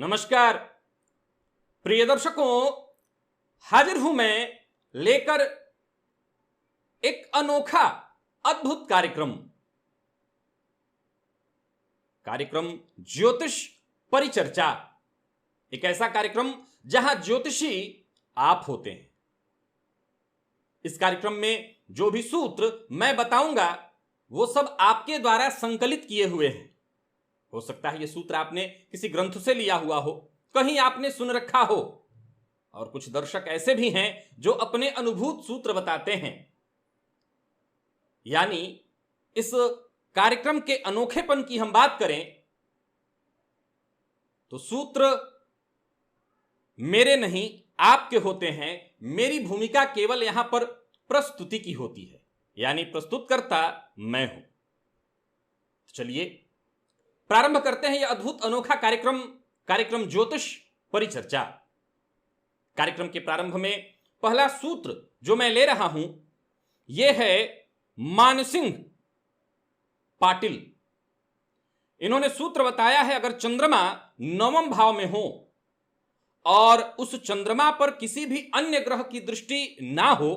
नमस्कार प्रिय दर्शकों, हाजिर हूं मैं लेकर एक अनोखा अद्भुत कार्यक्रम ज्योतिष परिचर्चा। एक ऐसा कार्यक्रम जहां ज्योतिषी आप होते हैं। इस कार्यक्रम में जो भी सूत्र मैं बताऊंगा वो सब आपके द्वारा संकलित किए हुए हैं। हो सकता है ये सूत्र आपने किसी ग्रंथ से लिया हुआ हो, कहीं आपने सुन रखा हो, और कुछ दर्शक ऐसे भी हैं जो अपने अनुभूत सूत्र बताते हैं। यानी इस कार्यक्रम के अनोखेपन की हम बात करें तो सूत्र मेरे नहीं आपके होते हैं। मेरी भूमिका केवल यहां पर प्रस्तुति की होती है, यानी प्रस्तुतकर्ता मैं हूं। चलिए प्रारंभ करते हैं यह अद्भुत अनोखा कार्यक्रम ज्योतिष परिचर्चा। कार्यक्रम के प्रारंभ में पहला सूत्र जो मैं ले रहा हूं यह है मानसिंह पाटिल। इन्होंने सूत्र बताया है, अगर चंद्रमा 9वें भाव में हो और उस चंद्रमा पर किसी भी अन्य ग्रह की दृष्टि ना हो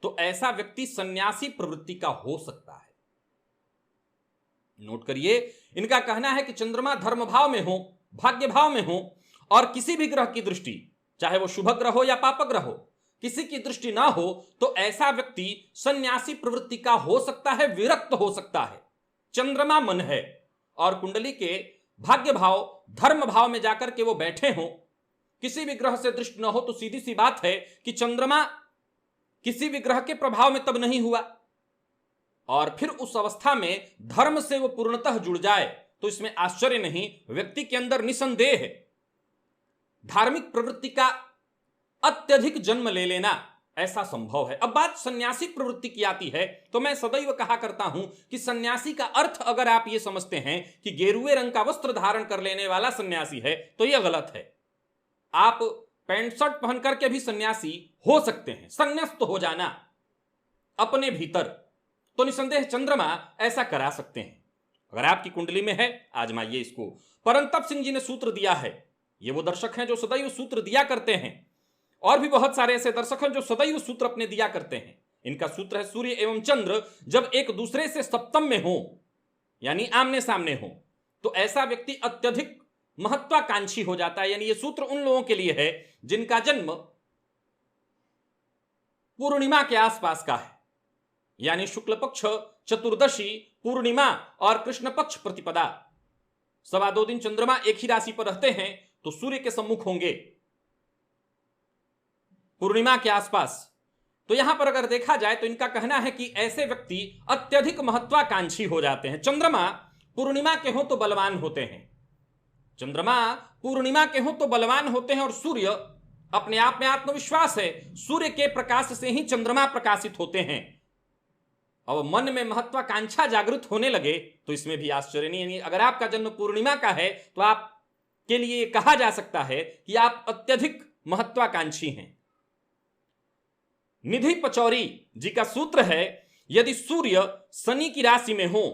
तो ऐसा व्यक्ति सन्यासी प्रवृत्ति का हो सकता है। नोट करिए, इनका कहना है कि चंद्रमा धर्म भाव में हो, भाग्य भाव में हो और किसी भी ग्रह की दृष्टि, चाहे वो शुभ ग्रह हो या पाप ग्रह हो, किसी की दृष्टि ना हो तो ऐसा व्यक्ति सन्यासी प्रवृत्ति का हो सकता है, विरक्त हो सकता है। चंद्रमा मन है और कुंडली के भाग्य भाव धर्म भाव में जाकर के वो बैठे हो, किसी भी ग्रह से दृष्टि न हो तो सीधी सी बात है कि चंद्रमा किसी भी ग्रह के प्रभाव में तब नहीं हुआ और फिर उस अवस्था में धर्म से वो पूर्णतः जुड़ जाए तो इसमें आश्चर्य नहीं, व्यक्ति के अंदर निसंदेह धार्मिक प्रवृत्ति का अत्यधिक जन्म ले लेना ऐसा संभव है। अब बात सन्यासी प्रवृत्ति की आती है तो मैं सदैव कहा करता हूं कि सन्यासी का अर्थ अगर आप ये समझते हैं कि गेरुए रंग का वस्त्र धारण कर लेने वाला सन्यासी है तो यह गलत है। आप पैंट शर्ट पहन करके भी सन्यासी हो सकते हैं। संन्यास्त हो जाना अपने भीतर तो निसंदेह चंद्रमा ऐसा करा सकते हैं। अगर आपकी कुंडली में है आजमाइए इसको। परंतप सिंह जी ने सूत्र दिया है। ये वो दर्शक हैं जो सदैव सूत्र दिया करते हैं और भी बहुत सारे ऐसे दर्शक हैं जो सदैव सूत्र अपने दिया करते हैं। इनका सूत्र है, सूर्य एवं चंद्र जब एक दूसरे से सप्तम में हो यानी आमने सामने हो तो ऐसा व्यक्ति अत्यधिक महत्वाकांक्षी हो जाता है। यानी ये सूत्र उन लोगों के लिए है जिनका जन्म पूर्णिमा के आसपास का है, यानी शुक्ल पक्ष चतुर्दशी पूर्णिमा और कृष्ण पक्ष प्रतिपदा, 2.25 दिन चंद्रमा एक ही राशि पर रहते हैं तो सूर्य के सम्मुख होंगे पूर्णिमा के आसपास। तो यहां पर अगर देखा जाए तो इनका कहना है कि ऐसे व्यक्ति अत्यधिक महत्वाकांक्षी हो जाते हैं। चंद्रमा पूर्णिमा के हो तो बलवान होते हैं, चंद्रमा पूर्णिमा के हो तो बलवान होते हैं और सूर्य अपने आप में आत्मविश्वास है, सूर्य के प्रकाश से ही चंद्रमा प्रकाशित होते हैं। अब मन में महत्वाकांक्षा जागृत होने लगे तो इसमें भी आश्चर्य नहीं। यानी अगर आपका जन्म पूर्णिमा का है तो आपके लिए कहा जा सकता है कि आप अत्यधिक महत्वाकांक्षी हैं। निधि पचौरी जी का सूत्र है, यदि सूर्य शनि की राशि में हो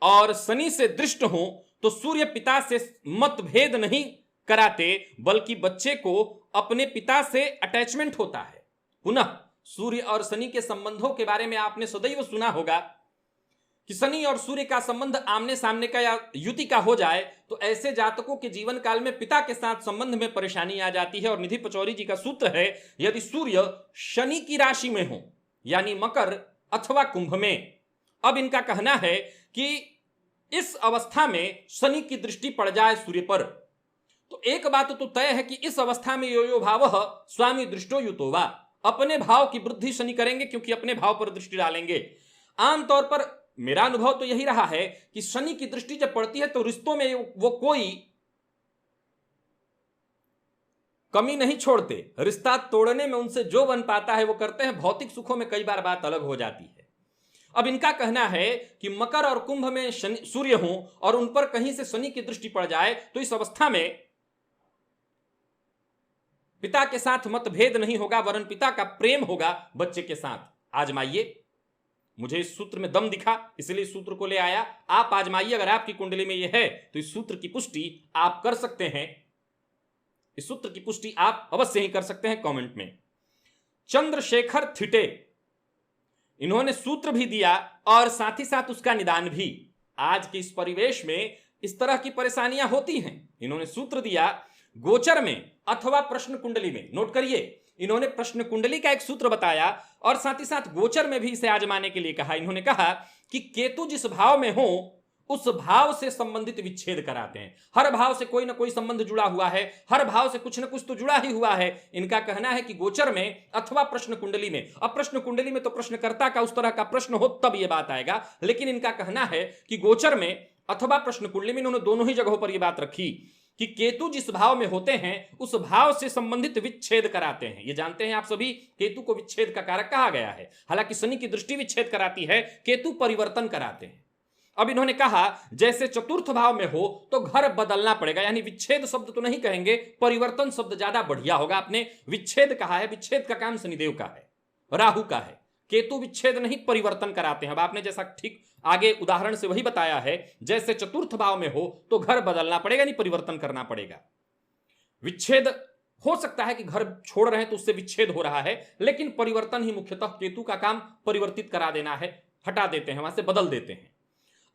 और शनि से दृष्ट हो तो सूर्य पिता से मतभेद नहीं कराते बल्कि बच्चे को अपने पिता से अटैचमेंट होता है। पुनः सूर्य और शनि के संबंधों के बारे में आपने सदैव सुना होगा कि शनि और सूर्य का संबंध आमने सामने का या युति का हो जाए तो ऐसे जातकों के जीवन काल में पिता के साथ संबंध में परेशानी आ जाती है। और निधि पचौरी जी का सूत्र है, यदि सूर्य शनि की राशि में हो यानी मकर अथवा कुंभ में। अब इनका कहना है कि इस अवस्था में शनि की दृष्टि पड़ जाए सूर्य पर तो एक बात तो तय है कि इस अवस्था में यो यो भावः स्वामी दृष्टो युतो वा, अपने भाव की वृद्धि शनि करेंगे क्योंकि अपने भाव पर दृष्टि डालेंगे। आमतौर पर मेरा अनुभव तो यही रहा है कि शनि की दृष्टि जब पड़ती है तो रिश्तों में वो कोई कमी नहीं छोड़ते, रिश्ता तोड़ने में उनसे जो बन पाता है वो करते हैं। भौतिक सुखों में कई बार बात अलग हो जाती है। अब इनका कहना है कि मकर और कुंभ में सूर्य हो और उन पर कहीं से शनि की दृष्टि पड़ जाए तो इस अवस्था में पिता के साथ मतभेद नहीं होगा वरन पिता का प्रेम होगा बच्चे के साथ। आजमाइए, मुझे इस सूत्र में दम दिखा इसलिए इस सूत्र को ले आया। आप आजमाइए, अगर आपकी कुंडली में यह है तो इस सूत्र की पुष्टि आप कर सकते हैं। इस सूत्र की पुष्टि आप अवश्य ही कर सकते हैं कमेंट में। चंद्रशेखर थिटे, इन्होंने सूत्र भी दिया और साथ ही साथ उसका निदान भी। आज के इस परिवेश में इस तरह की परेशानियां होती हैं। इन्होंने सूत्र दिया गोचर में अथवा प्रश्न कुंडली में। नोट करिए, इन्होंने प्रश्न कुंडली का एक सूत्र बताया और साथ ही साथ गोचर में भी इसे आजमाने के लिए कहा। इन्होंने कहा कि केतु जिस भाव में हो उस भाव से संबंधित विच्छेद कराते हैं। हर भाव से कोई ना कोई संबंध जुड़ा हुआ है, हर भाव से कुछ ना कुछ तो जुड़ा ही हुआ है। इनका कहना है कि गोचर में अथवा प्रश्न कुंडली में। अब प्रश्न कुंडली में तो प्रश्नकर्ता का उस तरह का प्रश्न हो तब यह बात आएगा, लेकिन इनका कहना है कि गोचर में अथवा प्रश्न कुंडली में, इन्होंने दोनों ही जगहों पर यह बात रखी कि केतु जिस भाव में होते हैं उस भाव से संबंधित विच्छेद कराते हैं। ये जानते हैं आप सभी, केतु को विच्छेद का कारक कहा गया है। हालांकि शनि की दृष्टि विच्छेद कराती है, केतु परिवर्तन कराते हैं। अब इन्होंने कहा जैसे चतुर्थ भाव में हो तो घर बदलना पड़ेगा, यानी विच्छेद शब्द तो नहीं कहेंगे, परिवर्तन शब्द ज्यादा बढ़िया होगा। आपने विच्छेद कहा है, विच्छेद का काम शनिदेव का है, राहु का है। केतु विच्छेद नहीं परिवर्तन कराते हैं। अब आपने जैसा ठीक आगे उदाहरण से वही बताया है, जैसे चतुर्थ भाव में हो तो घर बदलना पड़ेगा, नहीं परिवर्तन करना पड़ेगा। विच्छेद हो सकता है कि घर छोड़ रहे हैं तो उससे विच्छेद हो रहा है, लेकिन परिवर्तन ही मुख्यतः केतु का काम परिवर्तित करा देना है, हटा देते हैं, वहां से बदल देते हैं।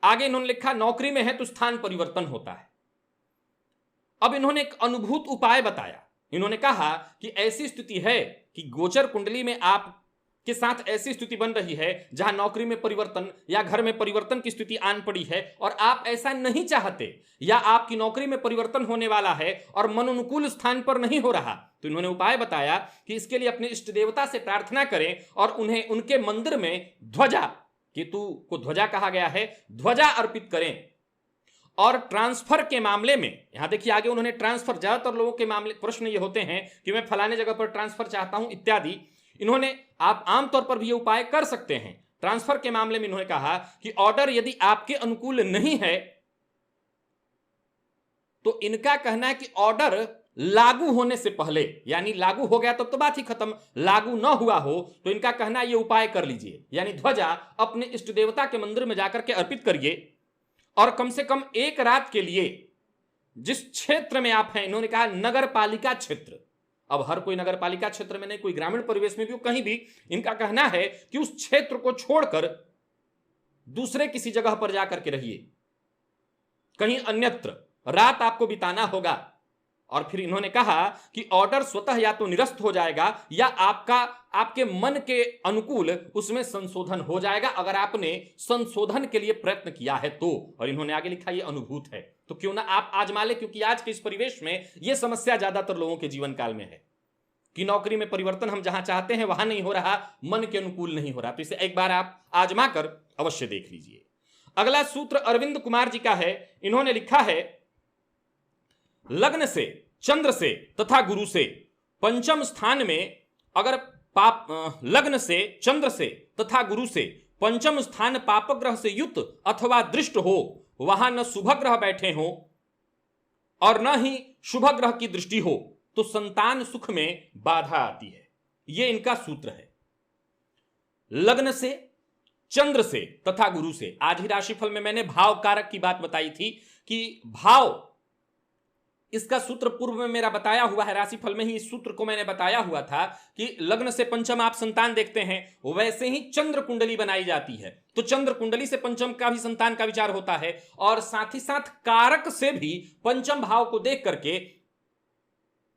आगे इन्होंने लिखा नौकरी में है तो स्थान परिवर्तन होता है। अब इन्होंने एक अनुभूत उपाय बताया। इन्होंने कहा कि ऐसी स्थिति है कि गोचर कुंडली में आप के साथ ऐसी स्थिति बन रही है जहां नौकरी में परिवर्तन या घर में परिवर्तन की स्थिति आन पड़ी है और आप ऐसा नहीं चाहते, या आपकी नौकरी में परिवर्तन होने वाला है और मनोनुकूल स्थान पर नहीं हो रहा, तो इन्होंने उपाय बताया कि इसके लिए अपने इष्ट देवता से प्रार्थना करें और उन्हें उनके मंदिर में ध्वजा, केतु को ध्वजा कहा गया है, ध्वजा अर्पित करें। और ट्रांसफर के मामले में, यहां देखिए आगे उन्होंने ट्रांसफर, ज्यादातर लोगों के मामले प्रश्न ये होते हैं कि मैं फलाने जगह पर ट्रांसफर चाहता हूं इत्यादि। इन्होंने, आप आमतौर पर भी ये उपाय कर सकते हैं। ट्रांसफर के मामले में इन्होंने कहा कि ऑर्डर यदि आपके अनुकूल नहीं है तो इनका कहना है कि ऑर्डर लागू होने से पहले, यानी लागू हो गया तब तो बात ही खत्म, लागू ना हुआ हो तो इनका कहना है ये उपाय कर लीजिए, यानी ध्वजा अपने इष्ट देवता के मंदिर में जाकर के अर्पित करिए और कम से कम एक रात के लिए जिस क्षेत्र में आप हैं, इन्होंने कहा नगर पालिका क्षेत्र, अब हर कोई नगर पालिका क्षेत्र में नहीं, कोई ग्रामीण परिवेश में भी, कहीं भी, इनका कहना है कि उस क्षेत्र को छोड़कर दूसरे किसी जगह पर जाकर के रहिए, कहीं अन्यत्र रात आपको बिताना होगा। और फिर इन्होंने कहा कि ऑर्डर स्वतः या तो निरस्त हो जाएगा या आपके मन के अनुकूल उसमें संशोधन हो जाएगा, अगर आपने संशोधन के लिए प्रयत्न किया है तो। और इन्होंने आगे लिखा ये अनुभूत है, तो क्यों ना आप आजमा ले, क्योंकि आज के इस परिवेश में यह समस्या ज्यादातर लोगों के जीवन काल में है कि नौकरी में परिवर्तन हम जहां चाहते हैं वहां नहीं हो रहा, मन के अनुकूल नहीं हो रहा। तो इसे एक बार आप आजमा कर अवश्य देख लीजिए। अगला सूत्र अरविंद कुमार जी का है। इन्होंने लिखा है लग्न से, चंद्र से तथा गुरु से पंचम स्थान में अगर लग्न से, चंद्र से तथा गुरु से पंचम स्थान पापग्रह से युक्त अथवा दृष्ट हो, वहां न शुभ ग्रह बैठे हो और न ही शुभ ग्रह की दृष्टि हो तो संतान सुख में बाधा आती है। यह इनका सूत्र है। लग्न से, चंद्र से तथा गुरु से। आज ही राशिफल में मैंने भाव कारक की बात बताई थी कि भाव, इसका सूत्र पूर्व में मेरा बताया हुआ है, राशिफल में ही इस सूत्र को मैंने बताया हुआ था कि लग्न से पंचम आप संतान देखते हैं, वैसे ही चंद्र कुंडली बनाई जाती है तो चंद्र कुंडली से पंचम का भी संतान का विचार होता है और साथ ही साथ कारक से भी पंचम भाव को देख करके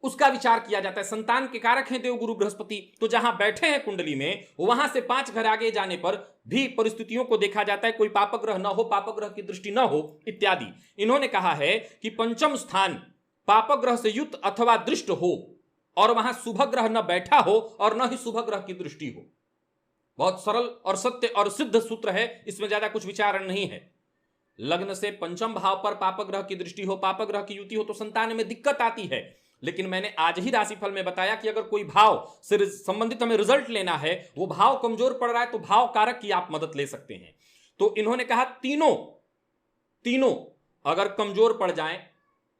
उसका विचार किया जाता है। संतान के कारक हैं देव गुरु बृहस्पति, तो जहां बैठे हैं कुंडली में वहां से 5 घर आगे जाने पर भी परिस्थितियों को देखा जाता है, कोई पापग्रह न हो, पापग्रह की दृष्टि न हो इत्यादि। इन्होंने कहा है कि पंचम स्थान पापग्रह से युक्त अथवा दृष्ट हो और वहां शुभ ग्रह न बैठा हो और न ही शुभ ग्रह की दृष्टि हो। बहुत सरल और सत्य और सिद्ध सूत्र है, इसमें ज्यादा कुछ विचार नहीं है। लग्न से पंचम भाव पर पापग्रह की दृष्टि हो, पापग्रह की युति हो तो संतान में दिक्कत आती है, लेकिन मैंने आज ही राशिफल में बताया कि अगर कोई भाव से संबंधित हमें रिजल्ट लेना है, वो भाव कमजोर पड़ रहा है तो भाव कारक की आप मदद ले सकते हैं। तो इन्होंने कहा तीनों अगर कमजोर पड़ जाएं,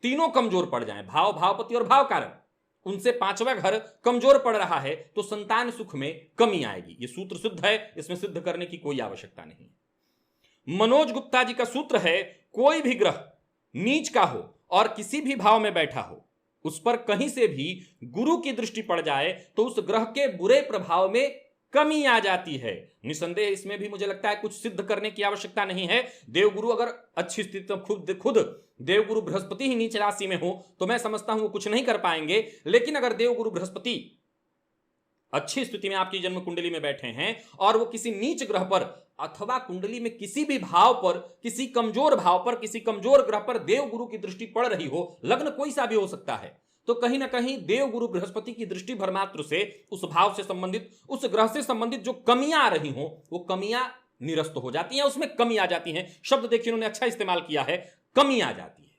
तीनों कमजोर पड़ जाएं, भाव, भावपति और भाव कारक, उनसे 5वां घर कमजोर पड़ रहा है तो संतान सुख में कमी आएगी। यह सूत्र सिद्ध है, इसमें सिद्ध करने की कोई आवश्यकता नहीं। मनोज गुप्ता जी का सूत्र है कोई भी ग्रह नीच का हो और किसी भी भाव में बैठा हो उस पर कहीं से भी गुरु की दृष्टि पड़ जाए तो उस ग्रह के बुरे प्रभाव में कमी आ जाती है। निसंदेह इसमें भी मुझे लगता है कुछ सिद्ध करने की आवश्यकता नहीं है। देवगुरु अगर अच्छी स्थिति में खुद देवगुरु बृहस्पति ही नीच राशि में हो तो मैं समझता हूं वो कुछ नहीं कर पाएंगे। लेकिन अगर देवगुरु बृहस्पति अच्छी स्थिति में आपकी जन्म कुंडली में बैठे हैं और वो किसी नीच ग्रह पर अथवा कुंडली में किसी भी भाव पर, किसी कमजोर भाव पर, किसी कमजोर ग्रह पर देवगुरु की दृष्टि पड़ रही हो, लग्न कोई सा भी हो सकता है, तो कहीं ना कहीं देवगुरु बृहस्पति की दृष्टि भरमात्र से उस भाव से संबंधित, उस ग्रह से संबंधित जो कमियां आ रही हो वो कमियां निरस्त हो जाती हैं, उसमें कमी आ जाती है। शब्द देखिए उन्होंने अच्छा इस्तेमाल किया है, कमी आ जाती है।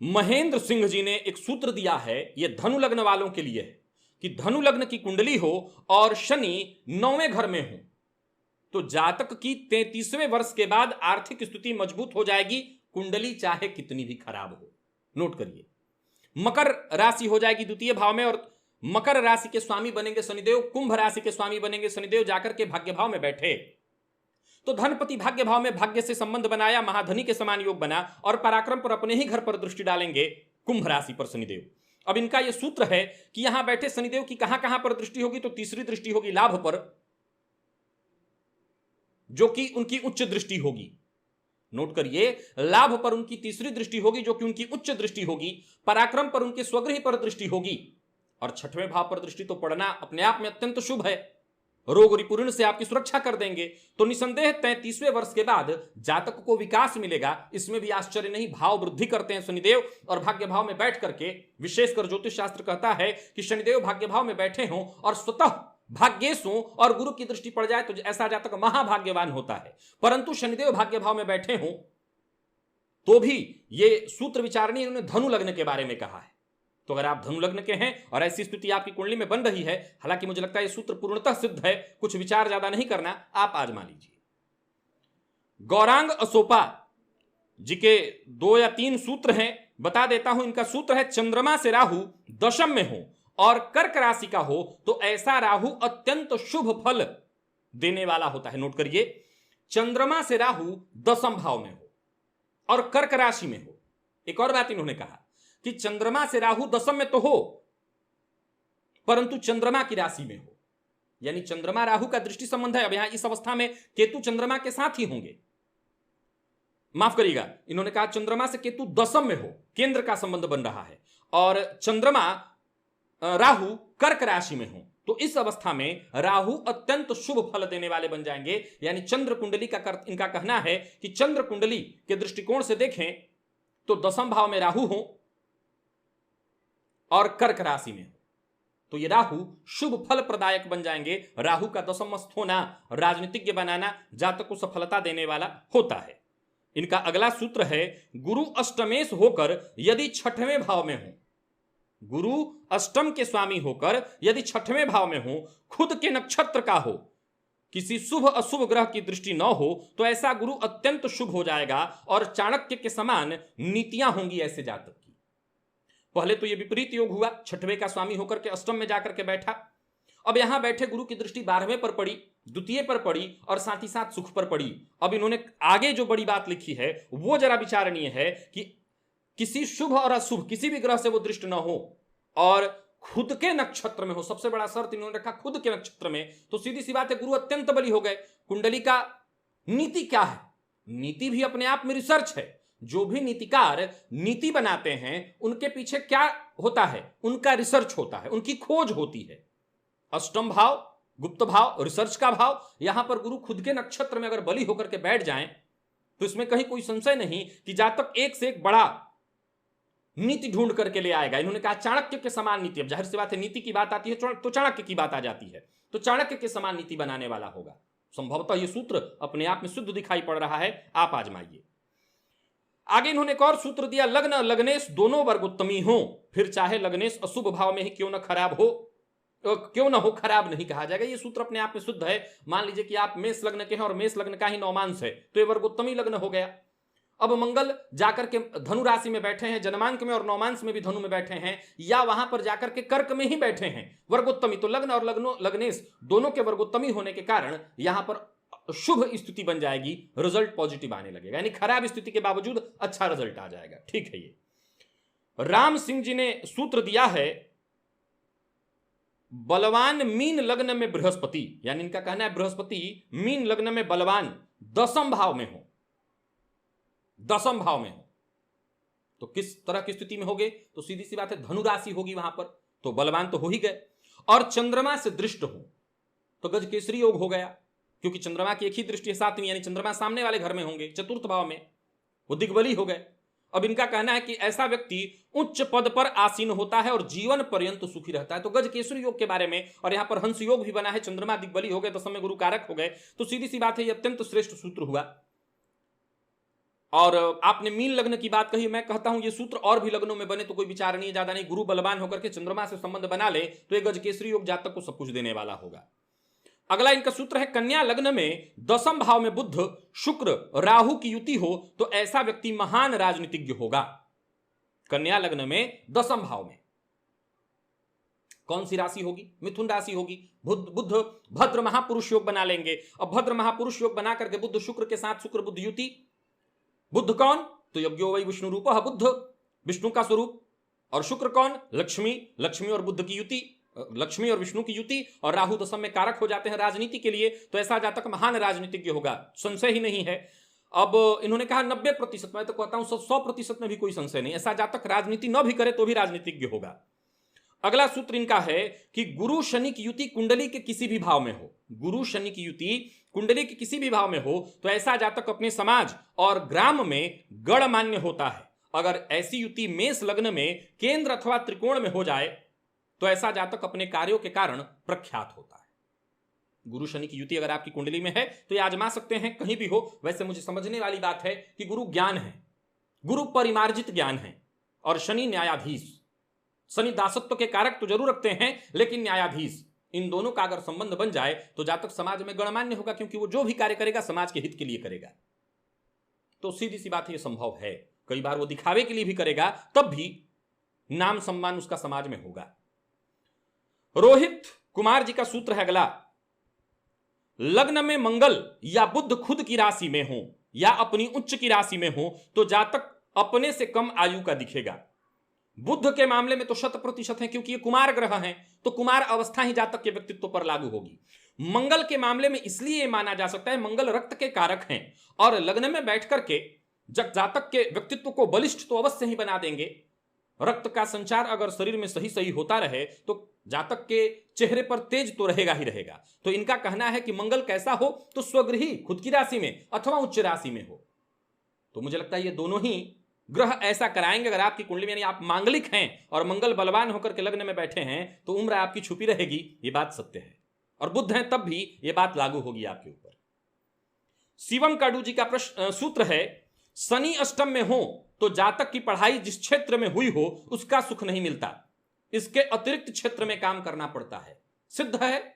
महेंद्र सिंह जी ने एक सूत्र दिया है, यह धनु लग्न वालों के लिए है कि धनु लग्न की कुंडली हो और शनि 9वें घर में हो तो जातक की 33वें वर्ष के बाद आर्थिक स्थिति मजबूत हो जाएगी, कुंडली चाहे कितनी भी खराब हो। नोट करिए, मकर राशि हो जाएगी द्वितीय भाव में और मकर राशि के स्वामी बनेंगे शनिदेव, कुंभ राशि के स्वामी बनेंगे शनिदेव, जाकर के भाग्य भाव में बैठे तो धनपति भाग्य भाव में भाग्य से संबंध बनाया, महाधनी के समान योग बना और पराक्रम पर अपने ही घर पर दृष्टि डालेंगे कुंभ राशि पर शनिदेव। अब इनका यह सूत्र है कि यहां बैठे शनिदेव की कहां कहां पर दृष्टि होगी, तो तीसरी दृष्टि होगी लाभ पर, जो कि उनकी उच्च दृष्टि होगी। नोट करिए, लाभ पर उनकी तीसरी दृष्टि होगी जो कि उनकी उच्च दृष्टि होगी, पराक्रम पर उनके स्वगृह पर दृष्टि होगी और 6वें भाव पर दृष्टि तो पड़ना अपने आप में अत्यंत शुभ है, रोग रिपुण से आपकी सुरक्षा कर देंगे। तो निसंदेह 33वें वर्ष के बाद जातक को विकास मिलेगा, इसमें भी आश्चर्य नहीं। भाव वृद्धि करते हैं शनिदेव और भाग्य भाव में बैठ करके, विशेषकर ज्योतिष शास्त्र कहता है कि शनिदेव भाग्य भाव में बैठे हों और स्वतः भाग्येश हों और गुरु की दृष्टि पड़ जाए तो ऐसा जातक महाभाग्यवान होता है। परंतु शनिदेव भाग्य भाव में बैठे हों तो भी ये सूत्र विचारणी इन्होंने धनु लग्न के बारे में कहा है। तो अगर आप धनु लग्न के हैं और ऐसी स्थिति आपकी कुंडली में बन रही है, हालांकि मुझे लगता है यह सूत्र पूर्णतः सिद्ध है, कुछ विचार ज्यादा नहीं करना, आप आजमा लीजिए। गौरांग अशोपा जी के 2 या 3 सूत्र हैं, बता देता हूं। इनका सूत्र है, चंद्रमा से राहु दशम में हो और कर्क राशि का हो तो ऐसा राहु अत्यंत शुभ फल देने वाला होता है। नोट करिए, चंद्रमा से राहु दशम भाव में हो और कर्क राशि में हो। एक और बात इन्होंने कहा कि चंद्रमा से राहु दशम में तो हो परंतु चंद्रमा की राशि में हो, यानी चंद्रमा राहु का दृष्टि संबंध है। अब यहां इस अवस्था में केतु चंद्रमा के साथ ही होंगे, माफ करिएगा, इन्होंने कहा चंद्रमा से केतु दशम में हो, केंद्र का संबंध बन रहा है और चंद्रमा राहु कर्क राशि में हो तो इस अवस्था में राहु अत्यंत शुभ फल देने वाले बन जाएंगे। यानी चंद्र कुंडली का इनका कहना है कि चंद्र कुंडली के दृष्टिकोण से देखें तो दशम भाव में राहु हो और कर्क राशि में हो तो ये राहु शुभ फल प्रदायक बन जाएंगे। राहु का दशमस्थ होना, राजनीतिज्ञ बनाना जातक को सफलता देने वाला होता है। इनका अगला सूत्र है, गुरु अष्टमेश होकर यदि 6वें भाव में हो, गुरु अष्टम के स्वामी होकर यदि 6वें भाव में हो, खुद के नक्षत्र का हो, किसी शुभ अशुभ ग्रह की दृष्टि न हो तो ऐसा गुरु अत्यंत शुभ हो जाएगा और चाणक्य के समान नीतियां होंगी ऐसे जातक की। पहले तो ये विपरीत योग हुआ, 6वें का स्वामी होकर के अष्टम में जाकर के बैठा। अब यहां बैठे गुरु की दृष्टि 12वें पर पड़ी, द्वितीय पर पड़ी और साथ ही साथ सुख पर पड़ी। अब इन्होंने आगे जो बड़ी बात लिखी है वो जरा विचारणीय है कि किसी शुभ और अशुभ किसी भी ग्रह से वो दृष्टि न हो और खुद के नक्षत्र में हो। सबसे बड़ा शर्त इन्होंने रखा खुद के नक्षत्र में, तो सीधी सी बात है गुरु अत्यंत बली हो गए। कुंडली का नीति क्या है? नीति भी अपने आप में रिसर्च है। जो भी नीतिकार नीति बनाते हैं उनके पीछे क्या होता है? उनका रिसर्च होता है, उनकी खोज होती है। अष्टम भाव, गुप्त भाव, रिसर्च का भाव। यहां पर गुरु खुद के नक्षत्र में अगर बली होकर के बैठ जाएं तो इसमें कहीं कोई संशय नहीं कि जातक एक से एक बड़ा नीति ढूंढ करके ले आएगा। इन्होंने कहा चाणक्य के समान नीति। अब जाहिर सी बात है नीति की बात आती है तो चाणक्य की बात आ जाती है, तो चाणक्य के समान नीति बनाने वाला होगा। संभवतः यह सूत्र अपने आप में शुद्ध दिखाई पड़ रहा है, आप आजमाइए। आगे इन्होंने एक और सूत्र दिया, लग्न और लग्नेश दोनों वर्गोत्तमी हो, फिर चाहे लग्नेश अशुभ भाव में ही क्यों न खराब हो, क्यों ना हो, खराब नहीं कहा जाएगा। ये सूत्र अपने आप में शुद्ध है। मान लीजिए कि आप मेष लग्न के हैं और मेष लग्न का ही नौमांश है तो ये वर्गोत्तमी लग्न हो गया। अब मंगल जाकर के धनु राशि में बैठे हैं, जन्मांक में और नौमांश में भी धनु में बैठे हैं, या वहां पर जाकर के कर्क में ही बैठे हैं, वर्गोत्तमी। तो लग्न और लग्नेश दोनों के वर्गोत्तमी होने के कारण यहां पर शुभ स्थिति बन जाएगी, रिजल्ट पॉजिटिव आने लगेगा, यानी खराब स्थिति के बावजूद अच्छा रिजल्ट आ जाएगा। ठीक है। ये राम सिंह जी ने सूत्र दिया है, बलवान मीन लग्न में बृहस्पति, यानी इनका कहना है बृहस्पति मीन लग्न में बलवान दसम भाव में हो, दसम भाव में हो तो किस तरह की स्थिति में होगे? तो सीधी सी बात है धनु राशि होगी वहां पर, तो बलवान तो हो ही गए। और चंद्रमा से दृष्ट हो तो गजकेसरी योग हो गया, क्योंकि चंद्रमा की एक ही दृष्टि है सातवीं, यानी चंद्रमा सामने वाले घर में होंगे, चतुर्थ भाव में, वो दिग्बली हो गए। अब इनका कहना है कि ऐसा व्यक्ति उच्च पद पर आसीन होता है और जीवन पर्यंत सुखी रहता है। तो गजकेसरी योग के बारे में, और यहां पर हंस योग भी बना है, चंद्रमा दिग्बली हो गए, दसम में गुरु कारक हो गए, तो सीधी सी बात है ये अत्यंत श्रेष्ठ सूत्र हुआ। और आपने मीन लग्न की बात कही, मैं कहता हूं ये सूत्र और भी लग्नों में बने तो कोई विचार नहीं, ज्यादा नहीं, गुरु बलवान होकर के चंद्रमा से संबंध बना ले तो ये गजकेसरी योग जातक को सब कुछ देने वाला होगा। अगला इनका सूत्र है, कन्या लग्न में दसम भाव में बुध शुक्र राहु की युति हो तो ऐसा व्यक्ति महान राजनीतिज्ञ होगा। कन्या लग्न में दसम भाव में कौन सी राशि होगी? मिथुन राशि होगी। बुध भद्र महापुरुष योग बना लेंगे। अब भद्र महापुरुष योग बना करके बुध शुक्र के साथ शुक्र बुध युति, बुध कौन? तो यज्ञो वै विष्णु रूप बुध, विष्णु का स्वरूप, और शुक्र कौन? लक्ष्मी, लक्ष्मी और बुध की युति, लक्ष्मी और विष्णु की युति, और राहु दसम में कारक हो जाते हैं राजनीति के लिए, तो ऐसा जातक महान राजनीतिज्ञ होगा, संशय ही नहीं है। अब इन्होंने कहा 90%, मैं तो कहता हूं 100% में भी कोई संशय नहीं, ऐसा जातक राजनीति न भी करे तो भी राजनीतिज्ञ होगा। अगला सूत्र इनका है कि गुरु शनि की युति कुंडली के किसी भी भाव में हो, गुरु शनि की युति कुंडली के किसी भी भाव में हो तो ऐसा जातक अपने समाज और ग्राम में गणमान्य होता है। अगर ऐसी युति मेष लग्न में केंद्र अथवा त्रिकोण में हो जाए तो ऐसा जातक अपने कार्यों के कारण प्रख्यात होता है। गुरु शनि की युति अगर आपकी कुंडली में है तो ये आजमा सकते हैं कहीं भी हो। वैसे मुझे समझने वाली बात है कि गुरु ज्ञान है, गुरु परिमार्जित ज्ञान है, और शनि न्यायाधीश, शनि दासत्व के कारक तो जरूर रखते हैं लेकिन न्यायाधीश, इन दोनों का अगर संबंध बन जाए तो जातक समाज में गणमान्य होगा, क्योंकि वो जो भी कार्य करेगा समाज के हित के लिए करेगा। तो सीधी सी बात है, ये संभव है। कई बार वो दिखावे के लिए भी करेगा, तब भी नाम सम्मान उसका समाज में होगा। रोहित कुमार जी का सूत्र है अगला, लग्न में मंगल या बुध खुद की राशि में हो या अपनी उच्च की राशि में हो तो जातक अपने से कम आयु का दिखेगा। बुध के मामले में तो 100% है, क्योंकि ये कुमार ग्रह हैं, तो कुमार अवस्था ही जातक के व्यक्तित्व पर लागू होगी। मंगल के मामले में इसलिए माना जा सकता है, मंगल रक्त के कारक हैं और लग्न में बैठ करके जब जातक के व्यक्तित्व को बलिष्ठ तो अवश्य ही बना देंगे। रक्त का संचार अगर शरीर में सही सही होता रहे तो जातक के चेहरे पर तेज तो रहेगा ही रहेगा। तो इनका कहना है कि मंगल कैसा हो तो स्वगृही खुद की राशि में अथवा उच्च राशि में हो। तो मुझे लगता है ये दोनों ही ग्रह ऐसा कराएंगे। अगर आपकी कुंडली में यानी आप मांगलिक हैं और मंगल बलवान होकर के लग्न में बैठे हैं तो उम्र आपकी छुपी रहेगी, ये बात सत्य है। और बुध हैं तब भी ये बात लागू होगी आपके ऊपर। शिवम काडू जी का सूत्र है, शनि अष्टम में हो तो जातक की पढ़ाई जिस क्षेत्र में हुई हो उसका सुख नहीं मिलता, इसके अतिरिक्त क्षेत्र में काम करना पड़ता है। सिद्ध है,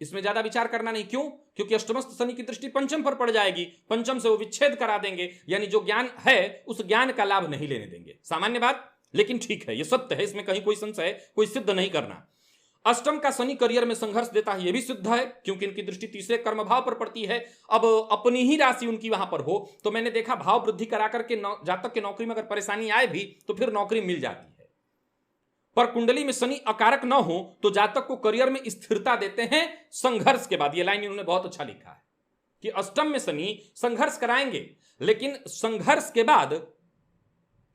इसमें ज्यादा विचार करना नहीं। क्यों? क्योंकि अष्टमस्थ शनि की दृष्टि पंचम पर पड़ जाएगी, पंचम से वो विच्छेद करा देंगे, यानी जो ज्ञान है उस ज्ञान का लाभ नहीं लेने देंगे। सामान्य बात, लेकिन ठीक है, ये सत्य है, इसमें कहीं कोई संशय, कोई सिद्ध नहीं करना। अष्टम का शनि करियर में संघर्ष देता है, यह भी सिद्ध है, क्योंकि इनकी दृष्टि तीसरे कर्म भाव पर पड़ती है। अब अपनी ही राशि उनकी वहां पर हो तो मैंने देखा भाव वृद्धि करा करके जातक के नौकरी में अगर परेशानी आए भी तो फिर नौकरी मिल जाती है। पर कुंडली में शनि अकारक न हो तो जातक को करियर में स्थिरता देते हैं संघर्ष के बाद। यह लाइन इन्होंने बहुत अच्छा लिखा है कि अष्टम में शनि संघर्ष कराएंगे लेकिन संघर्ष के बाद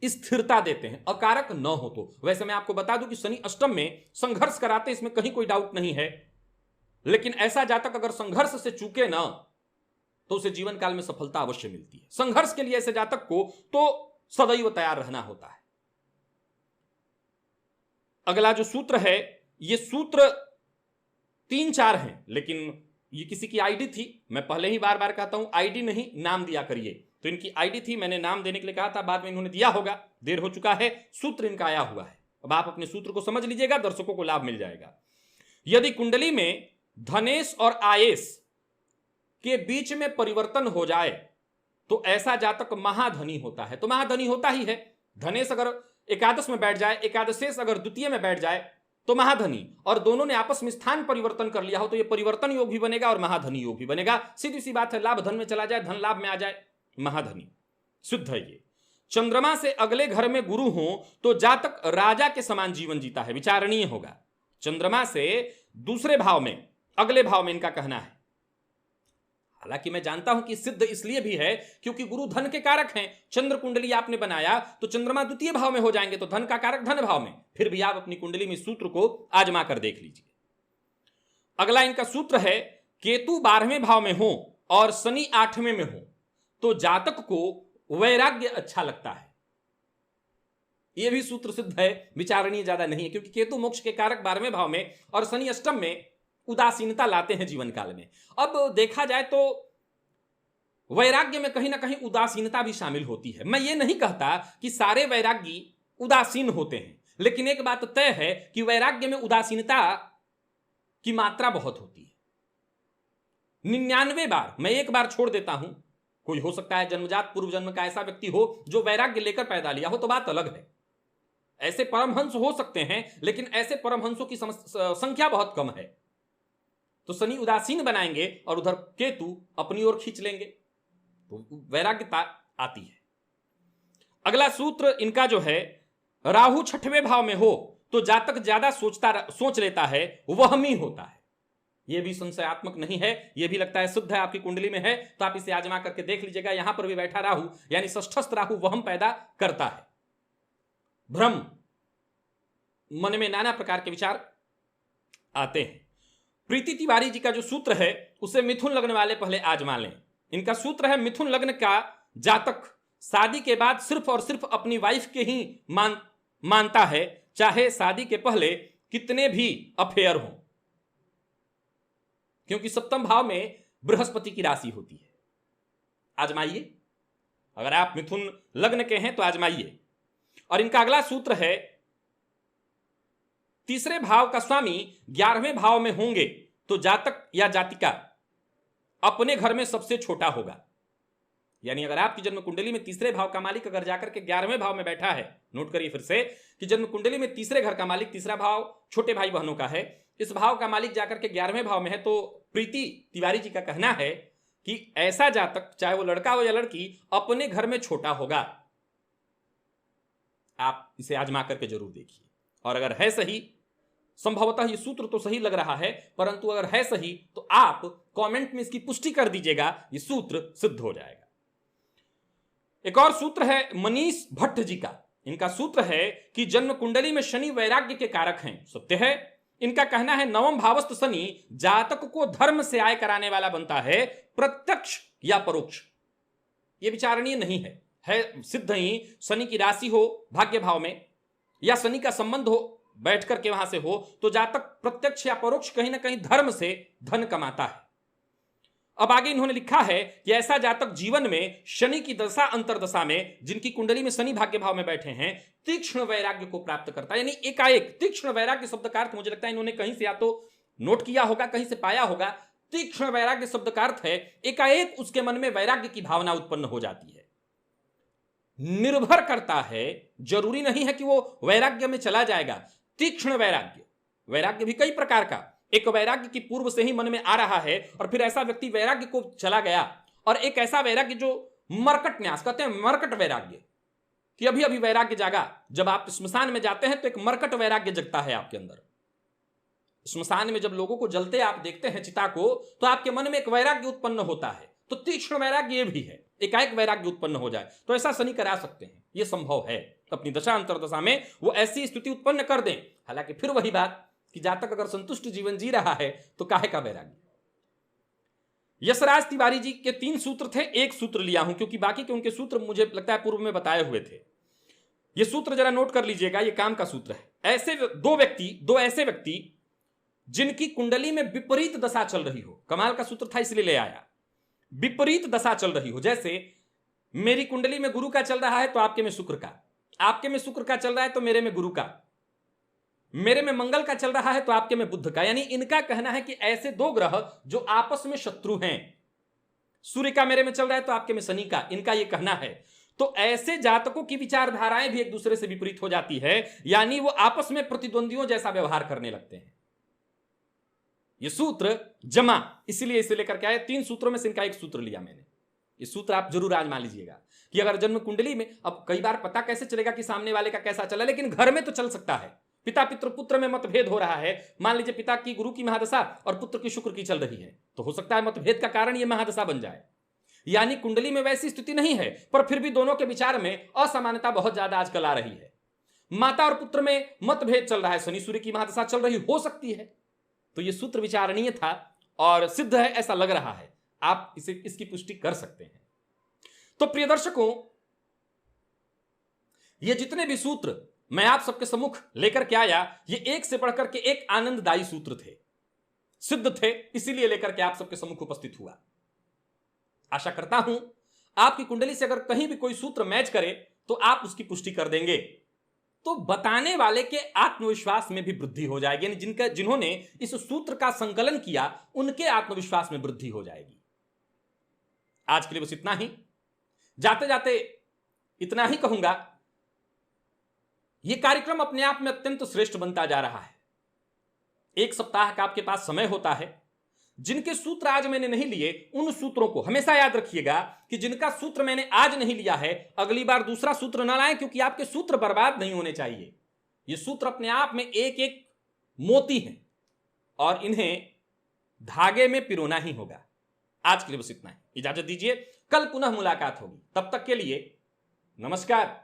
स्थिरता देते हैं, अकारक न हो तो। वैसे मैं आपको बता दूं कि शनि अष्टम में संघर्ष कराते, इसमें कहीं कोई डाउट नहीं है, लेकिन ऐसा जातक अगर संघर्ष से चूके ना तो उसे जीवन काल में सफलता अवश्य मिलती है। संघर्ष के लिए ऐसे जातक को तो सदैव तैयार रहना होता है। अगला जो सूत्र है, ये सूत्र 3-4 हैं, लेकिन ये किसी की आईडी थी। मैं पहले ही बार बार कहता हूं आईडी नहीं नाम दिया करिए, तो इनकी आईडी थी, मैंने नाम देने के लिए कहा था, बाद में इन्होंने दिया होगा, देर हो चुका है, सूत्र इनका आया हुआ है। अब आप अपने सूत्र को समझ लीजिएगा, दर्शकों को लाभ मिल जाएगा। यदि कुंडली में धनेश और आयेश के बीच में परिवर्तन हो जाए तो ऐसा जातक महाधनी होता है। तो महाधनी होता ही है, धनेश अगर एकादश में बैठ जाए, एकादशेश अगर द्वितीय में बैठ जाए तो महाधनी, और दोनों ने आपस में स्थान परिवर्तन कर लिया हो तो यह परिवर्तन योग भी बनेगा और महाधनी योग भी बनेगा। सीधी सी बात है, लाभ धन में चला जाए, धन लाभ में आ जाए, महाधनी सिद्ध है ये। चंद्रमा से अगले घर में गुरु हो तो जातक राजा के समान जीवन जीता है, विचारणीय होगा। चंद्रमा से दूसरे भाव में, अगले भाव में इनका कहना है। हालांकि मैं जानता हूं कि सिद्ध इसलिए भी है क्योंकि गुरु धन के कारक हैं। चंद्र कुंडली आपने बनाया तो चंद्रमा द्वितीय भाव में हो जाएंगे, तो धन का कारक धन भाव में। फिर भी आप अपनी कुंडली में सूत्र को आजमा कर देख लीजिए। अगला इनका सूत्र है, केतु 12वें भाव में हो और शनि 8वें में हो तो जातक को वैराग्य अच्छा लगता है। यह भी सूत्र सिद्ध है, विचारणीय ज्यादा नहीं है, क्योंकि केतु मोक्ष के कारक 12वें भाव में और शनि अष्टम में उदासीनता लाते हैं जीवन काल में। अब देखा जाए तो वैराग्य में कहीं ना कहीं उदासीनता भी शामिल होती है। मैं ये नहीं कहता कि सारे वैरागी उदासीन होते हैं, लेकिन एक बात तय है कि वैराग्य में उदासीनता की मात्रा बहुत होती है। 99 बार मैं एक बार छोड़ देता हूं। कोई हो सकता है जन्मजात पूर्व जन्म का ऐसा व्यक्ति हो जो वैराग्य लेकर पैदा लिया हो, तो बात अलग है। ऐसे परमहंस हो सकते हैं, लेकिन ऐसे परमहंसों की संख्या बहुत कम है। तो शनि उदासीन बनाएंगे और उधर केतु अपनी ओर खींच लेंगे, तो वैराग्यता आती है। अगला सूत्र इनका जो है, राहु 6वें भाव में हो तो जातक ज्यादा सोच लेता है, वहमी होता है। यह भी संशयात्मक नहीं है, यह भी लगता है शुद्ध है, आपकी कुंडली में है, तो आप इसे आजमा करके देख लीजिएगा। यहां पर भी बैठा राहु यानी षष्ठस्थ राहु वहम पैदा करता है, भ्रम, मन में नाना प्रकार के विचार आते हैं। प्रीति तिवारी जी का जो सूत्र है उसे मिथुन लग्न वाले पहले आजमा लें। इनका सूत्र है, मिथुन लग्न का जातक शादी के बाद सिर्फ और सिर्फ अपनी वाइफ के ही मानता है, चाहे शादी के पहले कितने भी अफेयर हों, क्योंकि सप्तम भाव में बृहस्पति की राशि होती है। आजमाइए, अगर आप मिथुन लग्न के हैं तो आजमाइए। और इनका अगला सूत्र है, तीसरे भाव का स्वामी 11वें भाव में होंगे तो जातक या जातिका अपने घर में सबसे छोटा होगा। यानी अगर आपकी जन्म कुंडली में तीसरे भाव का मालिक अगर जाकर के 11वें भाव में बैठा है, नोट करिए फिर से कि जन्म कुंडली में तीसरे घर का मालिक, तीसरा भाव छोटे भाई बहनों का है, इस भाव का मालिक जाकर के 11वें भाव में है, तो प्रीति तिवारी जी का कहना है कि ऐसा जातक, चाहे वो लड़का हो या लड़की, अपने घर में छोटा होगा। आप इसे आजमा करके जरूर देखिए। और अगर है सही, संभवतः ये सूत्र तो सही लग रहा है, परंतु अगर है सही तो आप कमेंट में इसकी पुष्टि कर दीजिएगा, ये सूत्र सिद्ध हो जाएगा। एक और सूत्र है मनीष भट्ट जी का। इनका सूत्र है कि जन्म कुंडली में शनि वैराग्य के कारक हैं, सत्य है। इनका कहना है, नवम भावस्थ शनि जातक को धर्म से आय कराने वाला बनता है, प्रत्यक्ष या परोक्ष। यह विचारणीय नहीं है सिद्ध ही शनि की राशि हो भाग्य भाव में, या शनि का संबंध हो बैठ करके वहां से हो, तो जातक प्रत्यक्ष या परोक्ष कहीं ना कहीं धर्म से धन कमाता है। अब आगे इन्होंने लिखा है कि ऐसा जातक जीवन में शनि की दशा अंतरदशा में, जिनकी कुंडली में शनि भाग्य भाव में बैठे हैं, तीक्ष्ण वैराग्य को प्राप्त करता है। यानी एकाएक, तीक्ष्ण वैराग्य शब्द का अर्थ मुझे लगता है इन्होंने कहीं से या तो नोट किया होगा, कहीं से पाया होगा। तीक्ष्ण वैराग्य शब्द का अर्थ है एकाएक उसके मन में वैराग्य की भावना उत्पन्न हो जाती है। निर्भर करता है, जरूरी नहीं है कि वो वैराग्य में चला जाएगा। तीक्ष्ण वैराग्य, वैराग्य भी कई प्रकार का, एक वैराग्य की पूर्व से ही मन में आ रहा है और फिर ऐसा व्यक्ति वैराग्य को चला गया, और एक ऐसा वैराग्य जो मरकट न्यास कहते हैं, मरकट वैराग्य, कि अभी अभी वैराग्य जागा। जब आप स्मशान में जाते हैं तो एक मरकट वैराग्य जगता है आपके अंदर। स्मशान में जब लोगों को जलते आप देखते हैं चिता को, तो आपके मन में एक वैराग्य उत्पन्न होता है। तो तीक्ष्ण वैराग्य ये भी है, एकाएक वैराग्य उत्पन्न हो जाए, तो ऐसा शनि करा सकते हैं, यह संभव है। अपनी दशा अंतरदशा में वो ऐसी स्थिति उत्पन्न कर दें। हालांकि फिर वही बात कि जातक अगर संतुष्ट जीवन जी रहा है तो काहे का वैराग्य। यशराज तिवारी जी के 3 सूत्र थे, एक सूत्र लिया हूं क्योंकि बाकी के उनके सूत्र मुझे लगता है पूर्व में बताए हुए थे। ये सूत्र जरा नोट कर लीजिएगा, ये काम का सूत्र है। ऐसे दो ऐसे व्यक्ति जिनकी कुंडली में विपरीत दशा चल रही हो, कमाल का सूत्र था इसलिए ले आया, विपरीत दशा चल रही हो। जैसे मेरी कुंडली में गुरु का चल रहा है तो आपके में शुक्र का, आपके में शुक्र का चल रहा है तो मेरे में गुरु का, मेरे में मंगल का चल रहा है तो आपके में बुध का। यानी इनका कहना है कि ऐसे 2 ग्रह जो आपस में शत्रु हैं, सूर्य का मेरे में चल रहा है तो आपके में शनि का, इनका यह कहना है। तो ऐसे जातकों की विचारधाराएं भी एक दूसरे से विपरीत हो जाती है, यानी वो आपस में प्रतिद्वंदियों जैसा व्यवहार करने लगते हैं। यह सूत्र जमा इसलिए इसे लेकर के आए, 3 सूत्रों में से इनका एक सूत्र लिया मैंने। ये सूत्र आप जरूर आजमा लीजिएगा कि अगर जन्म कुंडली में, अब कई बार पता कैसे चलेगा कि सामने वाले का कैसा चला, लेकिन घर में तो चल सकता है। पिता पितृ पुत्र में मतभेद हो रहा है, मान लीजिए पिता की गुरु की महादशा और पुत्र की शुक्र की चल रही है, तो हो सकता है मतभेद का कारण यह महादशा बन जाए। यानी कुंडली में वैसी स्थिति नहीं है, पर फिर भी दोनों के विचार में असमानता बहुत ज्यादा आजकल आ रही है। माता और पुत्र में मतभेद चल रहा है, शनि सूर्य की महादशा चल रही हो सकती है। तो यह सूत्र विचारणीय था और सिद्ध है ऐसा लग रहा है, आप इसकी पुष्टि कर सकते हैं। तो प्रिय दर्शकों, ये जितने भी सूत्र मैं आप सबके सम्मुख लेकर के आया, ये एक से बढ़कर के एक आनंददायी सूत्र थे, सिद्ध थे, इसीलिए लेकर के आप सबके सम्मुख उपस्थित हुआ। आशा करता हूं आपकी कुंडली से अगर कहीं भी कोई सूत्र मैच करे तो आप उसकी पुष्टि कर देंगे, तो बताने वाले के आत्मविश्वास में भी वृद्धि हो जाएगी। यानी जिन्होंने इस सूत्र का संकलन किया उनके आत्मविश्वास में वृद्धि हो जाएगी। आज के लिए बस इतना ही। जाते जाते इतना ही कहूंगा, यह कार्यक्रम अपने आप में अत्यंत श्रेष्ठ बनता जा रहा है। एक सप्ताह का आपके पास समय होता है। जिनके सूत्र आज मैंने नहीं लिए, उन सूत्रों को हमेशा याद रखिएगा कि जिनका सूत्र मैंने आज नहीं लिया है, अगली बार दूसरा सूत्र ना लाएं, क्योंकि आपके सूत्र बर्बाद नहीं होने चाहिए। ये सूत्र अपने आप में एक एक मोती हैं और इन्हें धागे में पिरोना ही होगा। आज के लिए बस इतना ही। इजाजत दीजिए, कल पुनः मुलाकात होगी। तब तक के लिए नमस्कार।